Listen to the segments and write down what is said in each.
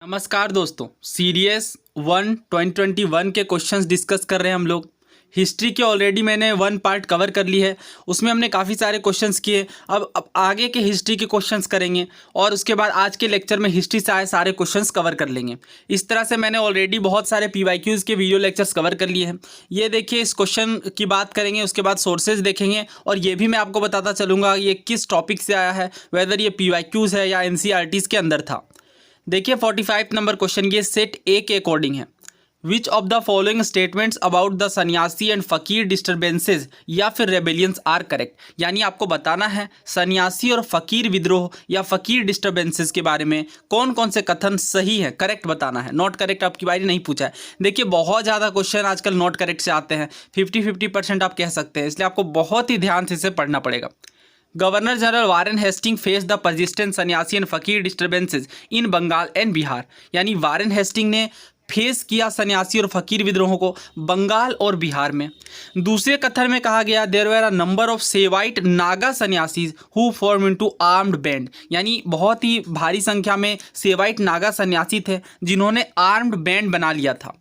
नमस्कार दोस्तों, सीरीएस 2021 के क्वेश्चंस डिस्कस कर रहे हैं हम लोग। हिस्ट्री के ऑलरेडी मैंने वन पार्ट कवर कर ली है, उसमें हमने काफ़ी सारे क्वेश्चंस किए। अब आगे के हिस्ट्री के क्वेश्चंस करेंगे और उसके बाद आज के लेक्चर में हिस्ट्री से आए सारे क्वेश्चंस कवर कर लेंगे। इस तरह से मैंने ऑलरेडी बहुत सारे पीवाईक्यूज़ के वीडियो लेक्चर्स कवर कर लिए हैं। ये देखिए, इस क्वेश्चन की बात करेंगे, उसके बाद सोर्सेज देखेंगे और ये भी मैं आपको बताता चलूँगा ये किस टॉपिक से आया है, वेदर ये पीवाईक्यूज़ है या एनसीईआरटीज़ के अंदर था। देखिए 45 नंबर क्वेश्चन ये सेट ए के अकॉर्डिंग है। Which of the following statements about the सन्यासी एंड फ़कीर डिस्टर्बेंसेज या फिर रेबेलियंस आर करेक्ट। यानी आपको बताना है सन्यासी और फ़कीर विद्रोह या फ़कीर डिस्टर्बेंसेज के बारे में कौन कौन से कथन सही है, करेक्ट बताना है। नॉट करेक्ट आपकी बारी नहीं पूछा है। देखिए बहुत ज़्यादा क्वेश्चन आजकल नॉट करेक्ट से आते हैं, 50-50% आप कह सकते हैं, इसलिए आपको बहुत ही ध्यान से इसे पढ़ना पड़ेगा। Governor general Warren Hastings faced the persistent sannyasi and fakir disturbances in Bengal and Bihar. यानी वारेन हेस्टिंग ने फेस किया सन्यासी और फ़कीर विद्रोहों को बंगाल और बिहार में। दूसरे कथन में कहा गया there were a number of Saivite Naga sanyasis who form into armed band. यानी बहुत ही भारी संख्या में सेवाइट नागा सन्यासी थे जिन्होंने आर्म्ड बैंड बना लिया था।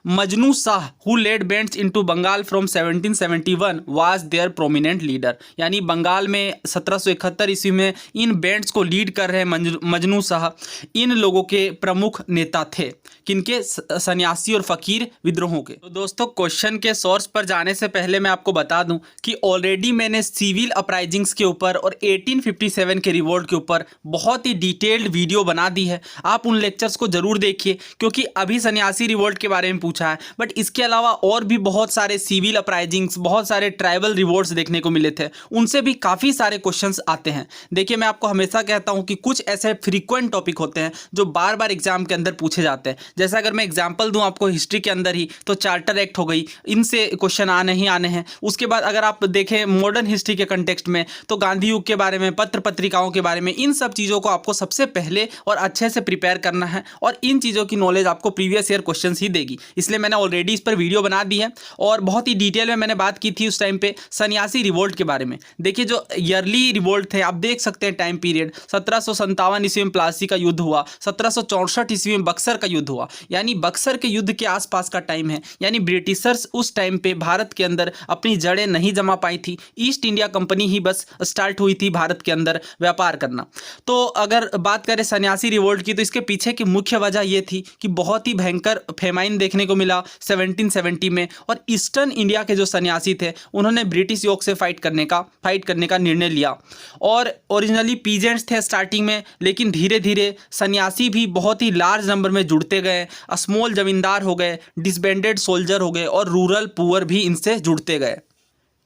Majnu Shah who led bands into Bengal from 1771 was there prominent leader. यानी बंगाल में 1771 ईस्वी में इन बैंड्स को लीड कर रहे मजनू शाह इन लोगों के प्रमुख नेता थे। किनके? सन्यासी और फ़कीर विद्रोहों के। तो दोस्तों क्वेश्चन के सोर्स पर जाने से पहले मैं आपको बता दूं कि ऑलरेडी मैंने सिविल अपराइजिंग्स के ऊपर और 1857 के रिवोल्ट के ऊपर बहुत ही डिटेल्ड वीडियो बना दी है। आप उन लेक्चर्स को ज़रूर देखिए, क्योंकि अभी सन्यासी रिवोल्ट के बारे में पूछा है, बट इसके अलावा और भी बहुत सारे सिविल अपराइजिंग्स, बहुत सारे ट्राइबल रिवोल्ट्स देखने को मिले थे, उनसे भी काफ़ी सारे क्वेश्चंस आते हैं। देखिए मैं आपको हमेशा कहता हूं कि कुछ ऐसे फ्रीक्वेंट टॉपिक होते हैं जो बार बार एग्जाम के अंदर पूछे जाते हैं। जैसा अगर मैं एग्जाम्पल दूं आपको हिस्ट्री के अंदर ही, तो चार्टर एक्ट हो गई, इनसे क्वेश्चन आने ही आने हैं। उसके बाद अगर आप देखें मॉडर्न हिस्ट्री के कंटेक्स्ट में, तो गांधी युग के बारे में, पत्र पत्रिकाओं के बारे में, इन सब चीज़ों को आपको सबसे पहले और अच्छे से प्रिपेयर करना है और इन चीज़ों की नॉलेज आपको प्रीवियस ईयर क्वेश्चन ही देगी। इसलिए मैंने ऑलरेडी इस पर वीडियो बना दी है और बहुत ही डिटेल में मैंने बात की थी उस टाइम पे सन्यासी रिवोल्ट के बारे में। देखिए जो ईयरली रिवोल्ट थे आप देख सकते हैं टाइम पीरियड, 1757 ईस्वी में प्लासी का युद्ध हुआ, 1764 ईस्वी में बक्सर का युद्ध हुआ। यानी बक्सर के युद्ध के आसपास का टाइम है। यानी ब्रिटिशर्स उस टाइम पे भारत के अंदर अपनी जड़ें नहीं जमा पाई थी, ईस्ट इंडिया कंपनी ही बस स्टार्ट हुई थी भारत के अंदर व्यापार करना। तो अगर बात करें सन्यासी रिवोल्ट की, तो इसके पीछे की मुख्य वजह यह थी कि बहुत ही भयंकर फेमाइन देखने को मिला 1770 में, और ईस्टर्न इंडिया के जो सन्यासी थे उन्होंने ब्रिटिश योग से फाइट करने का निर्णय लिया। और ओरिजिनली पीजेंट्स थे स्टार्टिंग में, लेकिन धीरे धीरे सन्यासी भी बहुत ही लार्ज नंबर में जुड़ते गए, स्मॉल जमींदार हो गए, डिसबैंडेड सोल्जर हो गए और रूरल पुअर भी इनसे जुड़ते गए।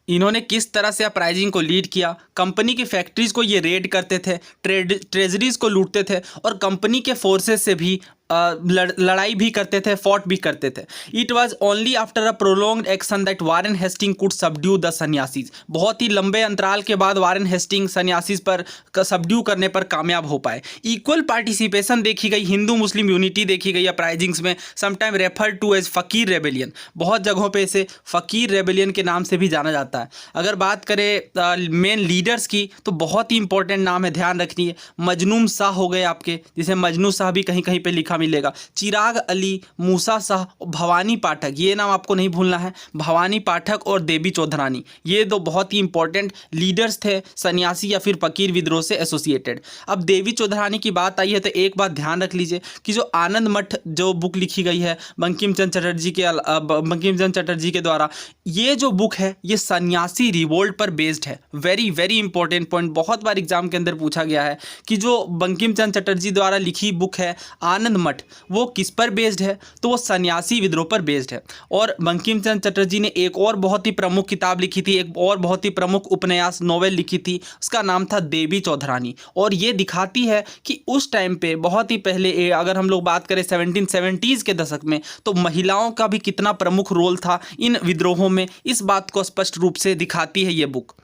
इन्होंने किस तरह से अपराइजिंग को लीड किया? कंपनी की फैक्ट्रीज को ये रेड करते थे, ट्रेजरीज को लूटते थे और कंपनी के फोर्सेस से भी लड़ाई भी करते थे, फॉट भी करते थे। It was only after a prolonged action that Warren Hastings could subdue the sannyasis. बहुत ही लंबे अंतराल के बाद वारेन हेस्टिंग सन्यासीज पर सबड्यू करने पर कामयाब हो पाए। इक्वल पार्टिसिपेशन देखी गई, हिंदू मुस्लिम यूनिटी देखी गई अपराइजिंग्स में, समटाइम रेफर्ड टू एज फ़कीर रेबेलियन। बहुत जगहों पे इसे फ़कीर रेबेलियन के नाम से भी जाना जाता है। अगर बात करें मेन लीडर्स की, तो बहुत ही इंपॉर्टेंट नाम है, ध्यान रखनी है। मजनूम शाह हो गए आपके, जिसे मजनू शाह भी कहीं कहीं पे लिखा मिलेगा, चिराग अली, मूसा शाह, भवानी पाठक, ये नाम आपको नहीं भूलना है। भवानी पाठक और देवी चौधरानी, ये दो बहुत ही इंपॉर्टेंट लीडर्स थे सन्यासी या फिर फकीर विद्रोह से एसोसिएटेड। अब देवी चौधरानी की बात आई है तो एक बात ध्यान रख लीजिए कि जो आनंद मठ जो बुक लिखी गई है बंकिम चंद्र चटर्जी के द्वारा, ये जो बुक है ये सन्यासी रिवोल्ट पर बेस्ड है। वेरी वेरी इंपॉर्टेंट पॉइंट, बहुत बार एग्जाम के अंदर पूछा गया है कि जो बंकिम चंद्र चटर्जी द्वारा लिखी बुक है आनंद मठ, वो किस पर बेस्ड है? तो वो सन्यासी विद्रोह पर बेस्ड है। और बंकिम चंद्र चटर्जी ने एक और बहुत ही प्रमुख किताब लिखी थी, एक और बहुत ही प्रमुख उपन्यास नोवेल लिखी थी, उसका नाम था देवी चौधरानी। और ये दिखाती है कि उस टाइम पे बहुत ही पहले, अगर हम लोग बात करें 1770s के दशक में, तो महिलाओं का भी कितना प्रमुख रोल था इन विद्रोहों में, इस बात को स्पष्ट रूप से दिखाती है ये बुक।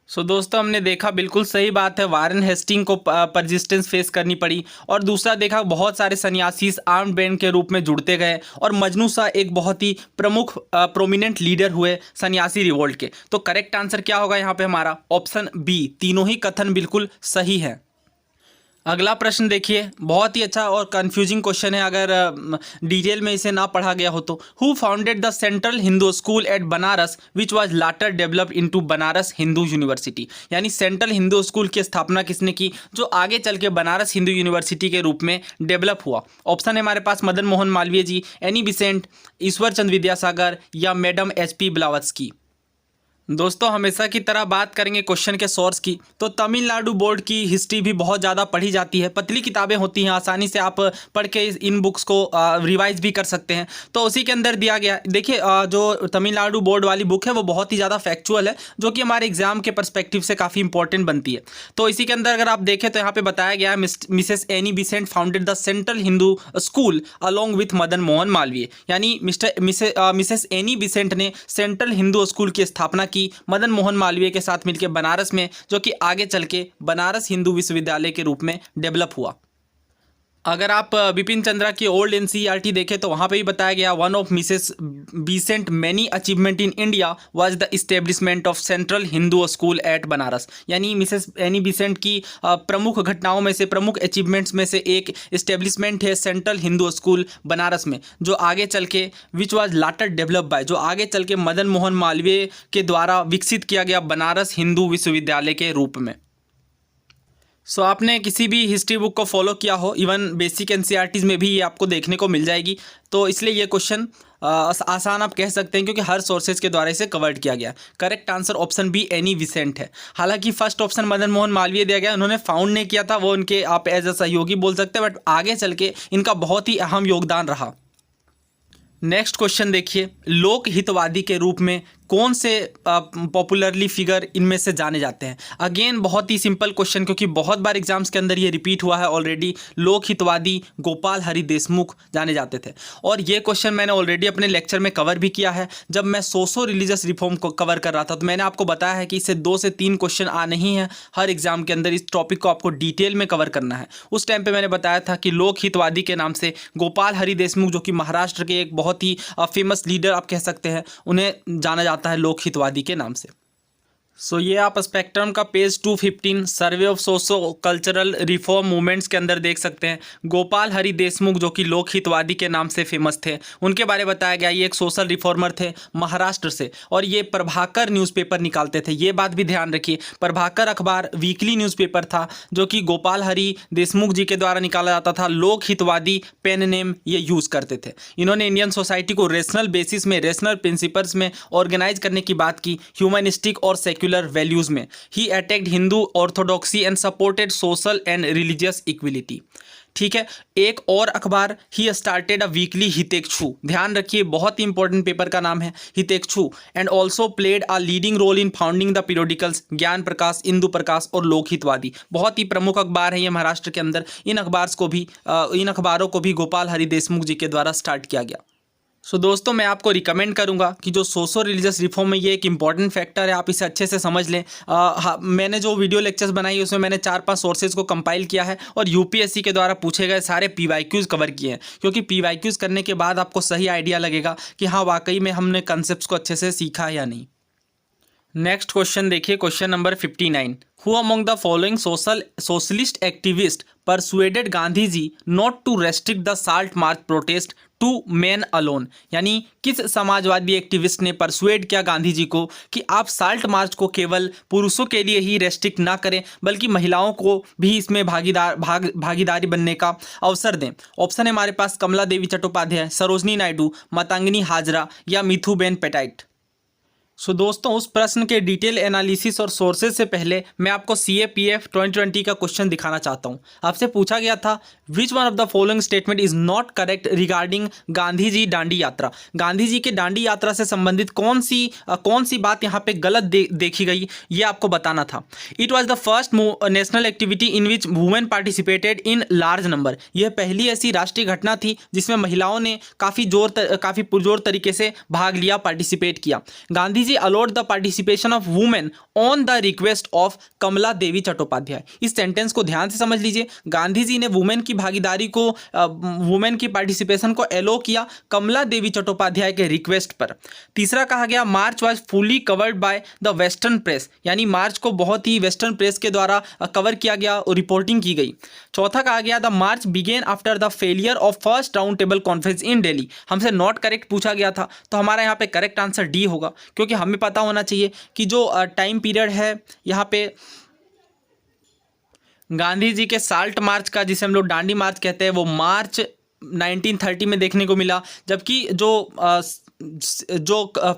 दोस्तों हमने देखा बिल्कुल सही बात है, वारेन हेस्टिंग को परसिस्टेंस फेस करनी पड़ी। और दूसरा देखा बहुत सारे सन्यासी आर्म्ड बैंड के रूप में जुड़ते गए और मजनू शाह एक बहुत ही प्रमुख प्रोमिनेंट लीडर हुए सन्यासी रिवोल्ट के। तो करेक्ट आंसर क्या होगा यहाँ पे हमारा? ऑप्शन बी, तीनों ही कथन बिल्कुल सही है। अगला प्रश्न देखिए, बहुत ही अच्छा और कंफ्यूजिंग क्वेश्चन है अगर डिटेल में इसे ना पढ़ा गया हो तो। Who founded the Central Hindu School at Banaras which was later develop into Banaras Hindu University. यानी सेंट्रल हिंदू स्कूल की स्थापना किसने की जो आगे चल के बनारस हिंदू यूनिवर्सिटी के रूप में डेवलप हुआ। ऑप्शन है हमारे पास मदन मोहन मालवीय जी, एनी बिसेंट, ईश्वर चंद्र विद्यासागर या मैडम एच.पी. ब्लावत्स्की। दोस्तों हमेशा की तरह बात करेंगे क्वेश्चन के सोर्स की, तो तमिलनाडु बोर्ड की हिस्ट्री भी बहुत ज़्यादा पढ़ी जाती है, पतली किताबें होती हैं, आसानी से आप पढ़ के इन बुक्स को रिवाइज भी कर सकते हैं। तो उसी के अंदर दिया गया, देखिए जो तमिलनाडु बोर्ड वाली बुक है वो बहुत ही ज़्यादा फैक्चुअल है, जो कि हमारे एग्जाम के परस्पेक्टिव से काफ़ी इंपॉर्टेंट बनती है। तो इसी के अंदर अगर आप देखें तो यहाँ पे बताया गया है Mrs any Besant founded the Central Hindu school along with Madan Mohan Malviya. यानी मिसेस एनी बिसेंट ने सेंट्रल हिंदू स्कूल की स्थापना की मदन मोहन मालवीय के साथ मिलकर बनारस में, जो कि आगे चल के बनारस हिंदू विश्वविद्यालय के रूप में डेवलप हुआ। अगर आप बिपिन चंद्रा की ओल्ड एनसीईआरटी देखें तो वहाँ पे भी बताया गया one of Mrs Besant many achievement in India was the establishment of central Hindu School at Banaras. यानी मिसेस एनी बिसेंट की प्रमुख घटनाओं में से, प्रमुख अचीवमेंट्स में से एक इस्टेब्लिशमेंट है सेंट्रल हिंदू स्कूल बनारस में, जो आगे चल के विच वाज लाटर डेवलप बाय, जो आगे चल के मदन मोहन मालवीय के द्वारा विकसित किया गया बनारस हिंदू विश्वविद्यालय के रूप में। सो आपने किसी भी हिस्ट्री बुक को फॉलो किया हो, इवन बेसिक एनसीईआरटीज़ में भी ये आपको देखने को मिल जाएगी। तो इसलिए ये क्वेश्चन आसान आप कह सकते हैं, क्योंकि हर सोर्सेज के द्वारा इसे कवर्ड किया गया। Correct answer option be any Besant है। हालांकि फर्स्ट ऑप्शन मदन मोहन मालवीय दिया गया, उन्होंने फाउंड नहीं किया था, वो उनके आप एज अ सहयोगी बोल सकते हैं, बट आगे चल के इनका बहुत ही अहम योगदान रहा। नेक्स्ट क्वेश्चन देखिए, लोक हितवादी के रूप में कौन से पॉपुलरली फिगर इनमें से जाने जाते हैं। अगेन बहुत ही सिंपल क्वेश्चन, क्योंकि बहुत बार एग्जाम्स के अंदर ये रिपीट हुआ है ऑलरेडी। लोक हितवादी गोपाल हरि देशमुख जाने जाते थे, और ये क्वेश्चन मैंने ऑलरेडी अपने लेक्चर में कवर भी किया है। जब मैं सोशो रिलीजियस रिफॉर्म को कवर कर रहा था तो मैंने आपको बताया है कि इससे 2 से 3 क्वेश्चन आने ही हैं हर एग्जाम के अंदर, इस टॉपिक को आपको डिटेल में कवर करना है। उस टाइम पर मैंने बताया था कि लोक हितवादी के नाम से गोपाल हरि देशमुख, जो कि महाराष्ट्र के एक बहुत ही फेमस लीडर आप कह सकते हैं, उन्हें जाना जाता है लोक हितवादी के नाम से। सो ये आप स्पेक्ट्रम का page 215 survey of socio cultural reform movements के अंदर देख सकते हैं। गोपाल हरि देशमुख जो कि लोक हितवादी के नाम से फेमस थे, उनके बारे में बताया गया। ये एक सोशल रिफॉर्मर थे महाराष्ट्र से, और ये प्रभाकर न्यूज़पेपर निकालते थे। ये बात भी ध्यान रखिए, प्रभाकर अखबार वीकली न्यूज़पेपर था जो कि गोपाल हरि देशमुख जी के द्वारा निकाला जाता था। लोक हितवादी पेन नेम ये यूज़ करते थे। इन्होंने इंडियन सोसाइटी को रेशनल बेसिस में, रेशनल प्रिंसिपल्स में ऑर्गेनाइज करने की बात की, ह्यूमनिस्टिक और सेक्युलर वैल्यूज में। He attacked Hindu orthodoxy and supported social and religious equality. ठीक है, एक और अखबार, ही स्टार्टेड अ वीकली हितेक्षु। ध्यान रखिए, बहुत ही इंपॉर्टेंट पेपर का नाम है Hitechhu. And also played a leading role in founding the periodicals Gyan Prakash, Indu Prakash और लोक हितवादी। बहुत ही प्रमुख अखबार है ये महाराष्ट्र के अंदर। इन अखबारों को भी गोपाल हरि देशमुख जी के द्वारा स्टार्ट किया गया। सो दोस्तों मैं आपको रिकमेंड करूंगा कि जो सोशो रिलीजियस रिफॉर्म में ये एक इंपॉर्टेंट फैक्टर है, आप इसे अच्छे से समझ लें। मैंने जो वीडियो लेक्चर्स बनाई उसमें मैंने 4-5 सोर्सेज को कंपाइल किया है, और यूपीएससी के द्वारा पूछे गए सारे पीवाईक्यूज़ कवर किए हैं, क्योंकि पीवाईक्यूज़ करने के बाद आपको सही आइडिया लगेगा कि हाँ वाकई में हमने कंसेप्ट को अच्छे से सीखा है या नहीं। नेक्स्ट क्वेश्चन देखिए, question number 59। Who among the following socialist activists persuaded Gandhi ji not to restrict the Salt March protest to men alone? यानी किस समाजवादी एक्टिविस्ट ने परसुएड किया गांधी जी को कि आप साल्ट मार्च को केवल पुरुषों के लिए ही रेस्ट्रिक्ट ना करें, बल्कि महिलाओं को भी इसमें भागीदारी बनने का अवसर दें। ऑप्शन है हमारे पास कमला देवी चट्टोपाध्याय, सरोजनी नायडू, मातंगिनी हाजरा या मिथुबेन पेटाइट। सो दोस्तों उस प्रश्न के डिटेल एनालिसिस और सोर्सेज से पहले मैं आपको CAPF 2020 का क्वेश्चन दिखाना चाहता हूं। आपसे पूछा गया था which one of the following statement is not correct regarding Gandhi ji Dandi यात्रा। गांधी जी के दांडी यात्रा से संबंधित कौन सी बात यहाँ पे गलत देखी गई, ये आपको बताना था। It was the first national activity in which women participated in large number. यह पहली ऐसी राष्ट्रीय घटना थी जिसमें महिलाओं ने काफ़ी पुरजोर तरीके से भाग लिया, पार्टिसिपेट किया। Gandhi ji allowed the participation of women on the request of Kamala Devi Chattopadhyay. इस सेंटेंस को ध्यान से समझ लीजिए। गांधी जी ने वुमेन की भागीदारी को, वुमेन की पार्टिसिपेशन को एलो किया कमला देवी चट्टोपाध्याय के रिक्वेस्ट पर। तीसरा कहा गया march was fully covered by the western press, यानी मार्च को बहुत ही वेस्टर्न प्रेस के द्वारा कवर किया गया और रिपोर्टिंग की गई। चौथा कहा गया the march began after the failure of first round table conference in Delhi. हमसे नॉट करेक्ट पूछा गया था, तो हमारा यहाँ पे करेक्ट आंसर डी होगा, क्योंकि हमें पता होना चाहिए कि जो टाइम पीरियड है यहाँ पे गांधी जी के साल्ट मार्च का, जिसे हम लोग डांडी मार्च कहते हैं, वो मार्च 1930 में देखने को मिला, जबकि जो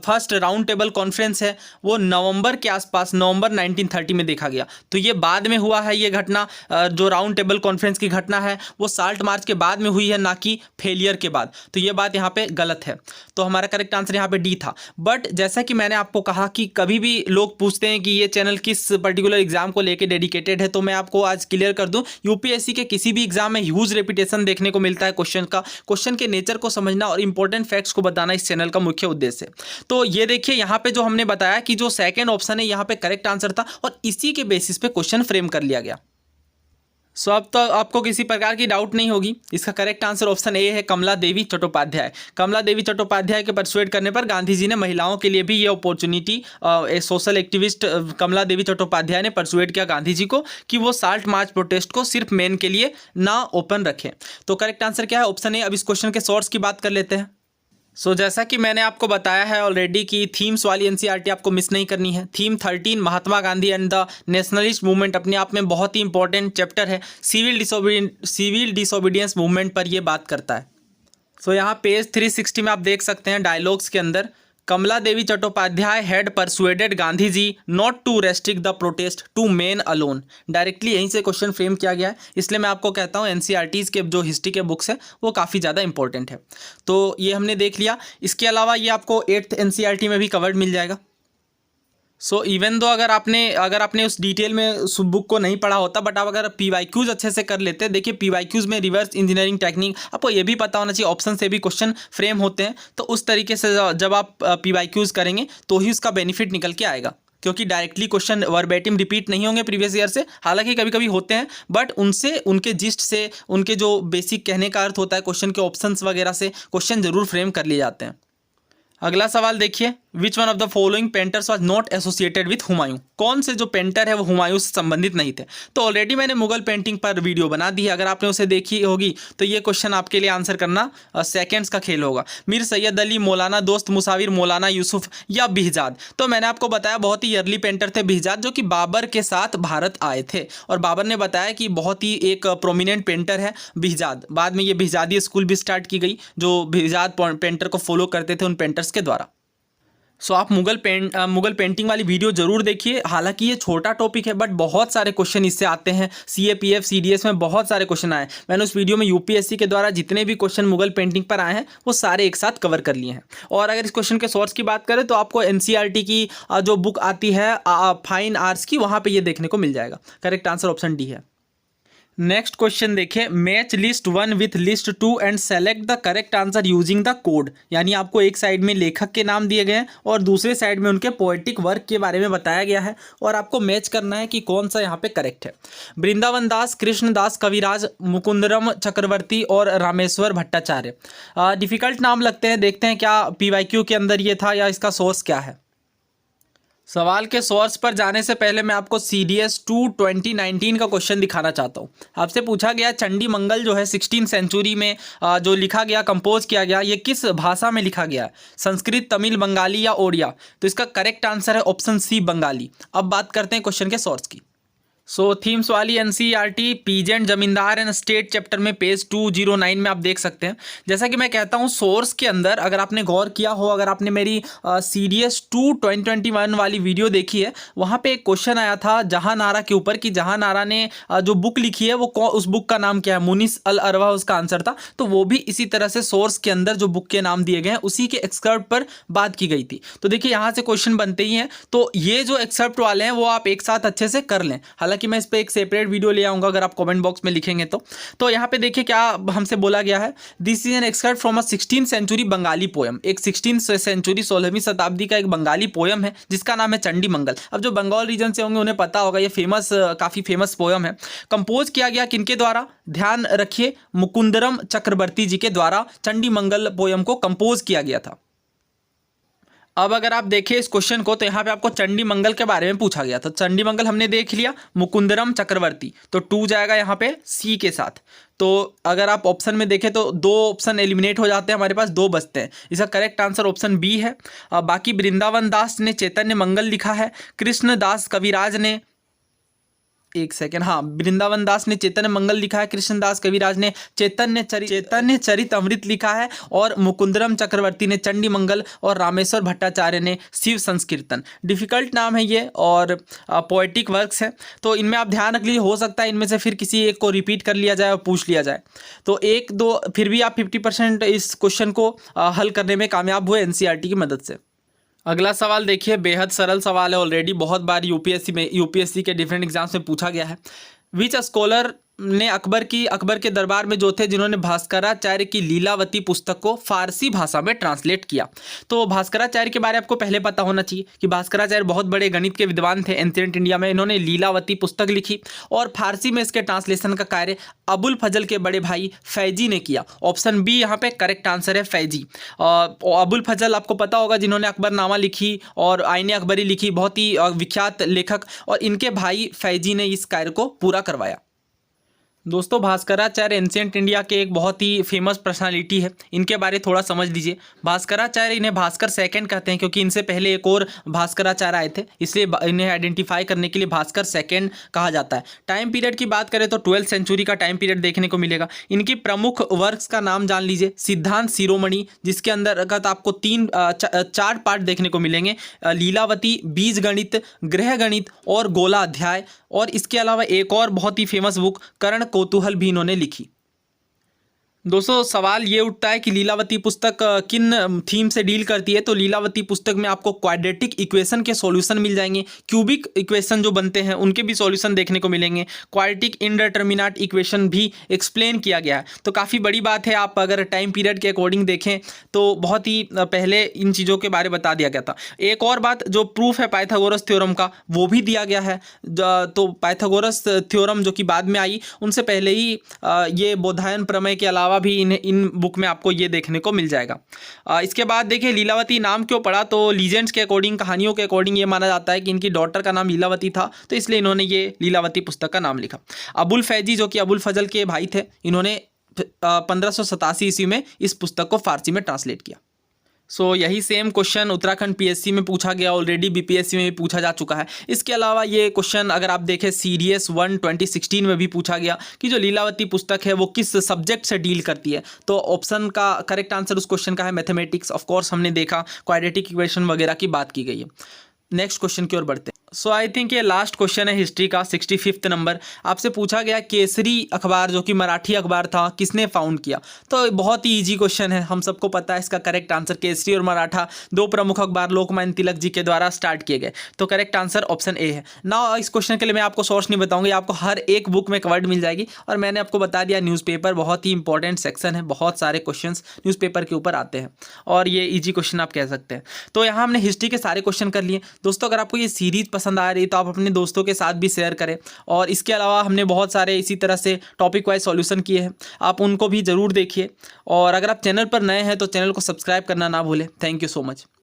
फर्स्ट राउंड टेबल कॉन्फ्रेंस है वो नवंबर के आसपास, नवंबर 1930 में देखा गया। तो ये बाद में हुआ है, ये घटना जो राउंड टेबल कॉन्फ्रेंस की घटना है वो साल्ट मार्च के बाद में हुई है, ना कि फेलियर के बाद। तो ये बात यहाँ पे गलत है, तो हमारा करेक्ट आंसर यहाँ पे डी था। बट जैसा कि मैंने आपको कहा कि कभी भी लोग पूछते हैं कि ये चैनल किस पर्टिकुलर एग्जाम को लेकर डेडिकेटेड है, तो मैं आपको आज क्लियर कर दूं, यूपीएससी के किसी भी एग्जाम में ह्यूज रेपिटेशन देखने को मिलता है क्वेश्चन का। क्वेश्चन के नेचर को समझना और इंपॉर्टेंट फैक्ट्स को बताना इस चैनल का मुख्य उद्देश्य है। तो ये देखिए यहाँ पे जो हमने बताया कि जो सेकंड ऑप्शन है यहाँ पे करेक्ट आंसर था, और इसी के बेसिस पे क्वेश्चन फ्रेम कर लिया गया। सो अब तो आपको किसी प्रकार की डाउट नहीं होगी, इसका करेक्ट आंसर ऑप्शन ए है, कमला देवी चट्टोपाध्याय। कमला देवी चट्टोपाध्याय के परसुएड करने पर गांधी जी ने महिलाओं के लिए भी ये अपॉर्चुनिटी, सोशल एक्टिविस्ट कमला देवी चट्टोपाध्याय ने परसुएड किया गांधी जी को कि वो साल्ट मार्च प्रोटेस्ट को सिर्फ मेन के लिए ना ओपन रखें। तो करेक्ट आंसर क्या है? Option A. अब इस क्वेश्चन के सोर्स की बात कर लेते हैं। जैसा कि मैंने आपको बताया है ऑलरेडी कि थीम्स वाली एनसीईआरटी आपको मिस नहीं करनी है। Theme 13 Mahatma Gandhi and the nationalist movement अपने आप में बहुत ही इंपॉर्टेंट चैप्टर है। सिविल डिसोबीडियंस मूवमेंट पर यह बात करता है। यहाँ पेज 360 में आप देख सकते हैं डायलॉग्स के अंदर, Kamala Devi Chattopadhyay had persuaded Gandhi ji not to restrict the protest to men alone. Directly यहीं से क्वेश्चन फ्रेम किया गया है, इसलिए मैं आपको कहता हूँ एनसीईआरटीज़ के जो हिस्ट्री के बुक्स है वो काफ़ी ज़्यादा इंपॉर्टेंट है। तो ये हमने देख लिया। इसके अलावा ये आपको 8th एनसीईआरटी में भी कवर्ड मिल जाएगा। इवन दो अगर आपने उस डिटेल में उस बुक को नहीं पढ़ा होता, बट आप अगर पीवाईक्यूज अच्छे से कर लेते हैं, देखिए पीवाईक्यूज में रिवर्स इंजीनियरिंग टेक्निक आपको ये भी पता होना चाहिए, ऑप्शन से भी क्वेश्चन फ्रेम होते हैं। तो उस तरीके से जब आप पीवाईक्यूज करेंगे तो ही उसका बेनिफिट निकल के आएगा, क्योंकि डायरेक्टली क्वेश्चन वर्बेटिम रिपीट नहीं होंगे प्रीवियस ईयर से। हालांकि कभी कभी होते हैं, बट उनसे, उनके जिस्ट से, उनके जो बेसिक कहने का अर्थ होता है क्वेश्चन के ऑप्शंस वगैरह से क्वेश्चन जरूर फ्रेम कर लिए जाते हैं। अगला सवाल देखिए, विच one of the following painters was not associated with Humayun. कौन से जो पेंटर है वो हुमायूं से संबंधित नहीं थे। तो ऑलरेडी मैंने मुगल पेंटिंग पर वीडियो बना दी है, अगर आपने उसे देखी होगी तो ये क्वेश्चन आपके लिए आंसर करना सेकंड्स का खेल होगा। मीर सैयद अली, मौलाना दोस्त मुसाविर, मौलाना यूसुफ या बिहजाद। तो मैंने आपको बताया बहुत ही अर्ली पेंटर थे बिहजाद, जो कि बाबर के साथ भारत आए थे, और बाबर ने बताया कि बहुत ही एक प्रोमिनेंट पेंटर है बिहजाद। बाद में ये बिहजादी स्कूल भी स्टार्ट की गई, जो बिहजाद पेंटर को फॉलो करते थे उन पेंटर्स के द्वारा। आप मुगल पेंटिंग वाली वीडियो जरूर देखिए। हालांकि ये छोटा टॉपिक है, बट बहुत सारे क्वेश्चन इससे आते हैं। सीएपीएफ, सीडीएस में बहुत सारे क्वेश्चन आए। मैंने उस वीडियो में यूपीएससी के द्वारा जितने भी क्वेश्चन मुगल पेंटिंग पर आए हैं वो सारे एक साथ कवर कर लिए हैं। और अगर इस क्वेश्चन के सोर्स की बात करें तो आपको एनसीईआरटी की जो बुक आती है फाइन आर्ट्स की, वहाँ पर ये देखने को मिल जाएगा। करेक्ट आंसर ऑप्शन डी है। नेक्स्ट क्वेश्चन देखिए, match list 1 with list 2 and select the correct answer using the code. यानी आपको एक साइड में लेखक के नाम दिए गए हैं और दूसरे साइड में उनके पोएटिक वर्क के बारे में बताया गया है, और आपको मैच करना है कि कौन सा यहाँ पे करेक्ट है। वृंदावन दास, कृष्णदास कविराज, मुकुंदरम चक्रवर्ती और रामेश्वर भट्टाचार्य। डिफिकल्ट नाम लगते हैं, देखते हैं क्या पीवाईक्यू के अंदर ये था या इसका सोर्स क्या है। सवाल के सोर्स पर जाने से पहले मैं आपको CDS 2 2019 का क्वेश्चन दिखाना चाहता हूँ। आपसे पूछा गया चंडी मंगल जो है 16th सेंचुरी में जो लिखा गया, कंपोज किया गया, ये किस भाषा में लिखा गया है? संस्कृत, तमिल, बंगाली या ओडिया? तो इसका करेक्ट आंसर है ऑप्शन सी, बंगाली। अब बात करते हैं क्वेश्चन के सोर्स की। थीम्स वाली एनसीईआरटी पीजेंट जमींदार एंड स्टेट चैप्टर में पेज 209 में आप देख सकते हैं। जैसा कि मैं कहता हूं सोर्स के अंदर अगर आपने गौर किया हो, अगर आपने मेरी CDS 2 2021 वाली वीडियो देखी है, वहां पे एक क्वेश्चन आया था जहां नारा के ऊपर कि जहां नारा ने जो बुक लिखी है वो उस बुक का नाम क्या है? मुनिस अल अरवा उसका आंसर था। तो वो भी इसी तरह से सोर्स के अंदर जो बुक के नाम दिए गए हैं उसी के एक्सर्प्ट पर बात की गई थी। तो देखिए यहाँ से क्वेश्चन बनते ही हैं, तो ये जो एक्सर्प्ट वाले हैं वो आप एक साथ अच्छे से कर लें। हालांकि हालांकि मैं इस पर एक सेपरेट वीडियो ले आऊँगा अगर आप कमेंट बॉक्स में लिखेंगे तो यहाँ पे देखिए क्या हमसे बोला गया है। This is an extract from a 16th century Bengali poem. एक 16th सेंचुरी 16वीं शताब्दी का एक बंगाली पोएम है जिसका नाम है चंडी मंगल। अब जो बंगाल रीजन से होंगे उन्हें पता होगा, ये काफ़ी फेमस पोएम है। कंपोज किया गया किनके द्वारा, ध्यान रखिए मुकुंदरम चक्रवर्ती जी के द्वारा चंडी मंगल पोएम को कंपोज किया गया था। अब अगर आप देखें इस क्वेश्चन को तो यहाँ पे आपको चंडी मंगल के बारे में पूछा गया था। चंडी मंगल हमने देख लिया, मुकुंदरम चक्रवर्ती, तो 2 जाएगा यहाँ पे सी के साथ। तो अगर आप ऑप्शन में देखें तो 2 ऑप्शन एलिमिनेट हो जाते हैं, हमारे पास 2 बचते हैं। इसका करेक्ट आंसर ऑप्शन बी है। बाकी वृंदावन दास ने चैतन्य मंगल लिखा है, कृष्ण दास कविराज ने, एक सेकेंड, हाँ, वृंदावन दास ने चैतन्य मंगल लिखा है, कृष्णदास कविराज ने चैतन्य चरित अमृत लिखा है, और मुकुंदरम चक्रवर्ती ने चंडी मंगल, और रामेश्वर भट्टाचार्य ने शिव संस्कीर्तन। डिफिकल्ट नाम है ये और पोएटिक वर्क्स है, तो इनमें आप ध्यान रख लीजिए, हो सकता है इनमें से फिर किसी एक को रिपीट कर लिया जाए और पूछ लिया जाए। तो 1-2 फिर भी आप 50% इस क्वेश्चन को हल करने में कामयाब हुए एनसीईआरटी की मदद से। अगला सवाल देखिए, बेहद सरल सवाल है, ऑलरेडी बहुत बार यूपीएससी के डिफरेंट एग्जाम्स में पूछा गया है। विच स्कॉलर ने अकबर के दरबार में जो थे जिन्होंने भास्कराचार्य की लीलावती पुस्तक को फारसी भाषा में ट्रांसलेट किया। तो भास्कराचार्य के बारे में आपको पहले पता होना चाहिए कि भास्कराचार्य बहुत बड़े गणित के विद्वान थे एंशिएंट इंडिया में। इन्होंने लीलावती पुस्तक लिखी और फारसी में इसके ट्रांसलेशन का कार्य अबुल फजल के बड़े भाई फैजी ने किया। ऑप्शन बी यहाँ पे करेक्ट आंसर है, फैजी। अबुल फजल आपको पता होगा जिन्होंने अकबरनामा लिखी और आईने अकबरी लिखी, बहुत ही विख्यात लेखक, और इनके भाई फैजी ने इस कार्य को पूरा करवाया। दोस्तों, भास्कराचार्य एंशिएंट इंडिया के एक बहुत ही फेमस पर्सनालिटी है, इनके बारे थोड़ा समझ लीजिए। भास्कराचार्य, इन्हें भास्कर सेकंड कहते हैं क्योंकि इनसे पहले एक और भास्कराचार्य आए थे, इसलिए इन्हें आइडेंटिफाई करने के लिए भास्कर सेकंड कहा जाता है। टाइम पीरियड की बात करें तो 12th सेंचुरी का टाइम पीरियड देखने को मिलेगा। इनकी प्रमुख वर्क्स का नाम जान लीजिए, सिद्धांत शिरोमणि, जिसके अंतर्गत आपको 4 पार्ट देखने को मिलेंगे, लीलावती, बीज गणित, गृह गणित और गोला अध्याय, और इसके अलावा एक और बहुत ही फेमस बुक कर्ण कौतूहल भी इन्होंने लिखी। दोस्तों, सवाल ये उठता है कि लीलावती पुस्तक किन थीम से डील करती है। तो लीलावती पुस्तक में आपको क्वाड्रेटिक इक्वेशन के सॉल्यूशन मिल जाएंगे, क्यूबिक इक्वेशन जो बनते हैं उनके भी सॉल्यूशन देखने को मिलेंगे, क्वाड्रेटिक इंडिटरमिनेट इक्वेशन भी एक्सप्लेन किया गया है। तो काफ़ी बड़ी बात है, आप अगर टाइम पीरियड के अकॉर्डिंग देखें तो बहुत ही पहले इन चीज़ों के बारे में बता दिया गया था। एक और बात, जो प्रूफ है पाइथागोरस थ्योरम का वो भी दिया गया है। तो पाइथागोरस थ्योरम जो कि बाद में आई, उनसे पहले ही ये बोधायन प्रमेय के अलावा भी इन बुक में आपको ये देखने को मिल जाएगा। इसके बाद देखिए, लीलावती नाम क्यों पड़ा, तो लीजेंड्स के अकॉर्डिंग, कहानियों के अकॉर्डिंग ये माना जाता है कि इनकी डॉटर का नाम लीलावती था, तो इसलिए इन्होंने ये लीलावती पुस्तक का नाम लिखा। अबुल फैजी जो कि अबुल फजल के भाई थे, इन्होंने 1587 ईस्वी में इस पुस्तक को फारसी में ट्रांसलेट किया। यही सेम क्वेश्चन उत्तराखंड पीएससी में पूछा गया, ऑलरेडी बीपीएससी में भी पूछा जा चुका है। इसके अलावा ये क्वेश्चन अगर आप देखें सीडीएस 1 2016 में भी पूछा गया कि जो लीलावती पुस्तक है वो किस सब्जेक्ट से डील करती है। तो ऑप्शन का करेक्ट आंसर उस क्वेश्चन का है मैथमेटिक्स। ऑफ कोर्स हमने देखा क्वाड्रेटिक इक्वेशन वगैरह की बात की गई है। नेक्स्ट क्वेश्चन की ओर बढ़ते हैं। आई थिंक ये लास्ट क्वेश्चन है हिस्ट्री का, 65th नंबर। आपसे पूछा गया केसरी अखबार जो कि मराठी अखबार था किसने फाउंड किया। तो बहुत ही इजी क्वेश्चन है, हम सबको पता है इसका करेक्ट आंसर। केसरी और मराठा 2 प्रमुख अखबार लोकमान्य तिलक जी के द्वारा स्टार्ट किए गए। तो करेक्ट आंसर ऑप्शन ए है। नाउ इस क्वेश्चन के लिए मैं आपको सोर्स नहीं बताऊंगा, आपको हर एक बुक में कवर्ड मिल जाएगी। और मैंने आपको बता दिया न्यूज़पेपर बहुत ही इंपॉर्टेंट सेक्शन है, बहुत सारे क्वेश्चन न्यूज़पेपर के ऊपर आते हैं और ये ईजी क्वेश्चन आप कह सकते हैं। तो यहाँ हमने हिस्ट्री के सारे क्वेश्चन कर लिए। दोस्तों, अगर आपको ये सीरीज पसंद आ रही है तो आप अपने दोस्तों के साथ भी शेयर करें। और इसके अलावा हमने बहुत सारे इसी तरह से टॉपिक वाइज सॉल्यूशन किए हैं, आप उनको भी ज़रूर देखिए। और अगर आप चैनल पर नए हैं तो चैनल को सब्सक्राइब करना ना भूलें। Thank you so much.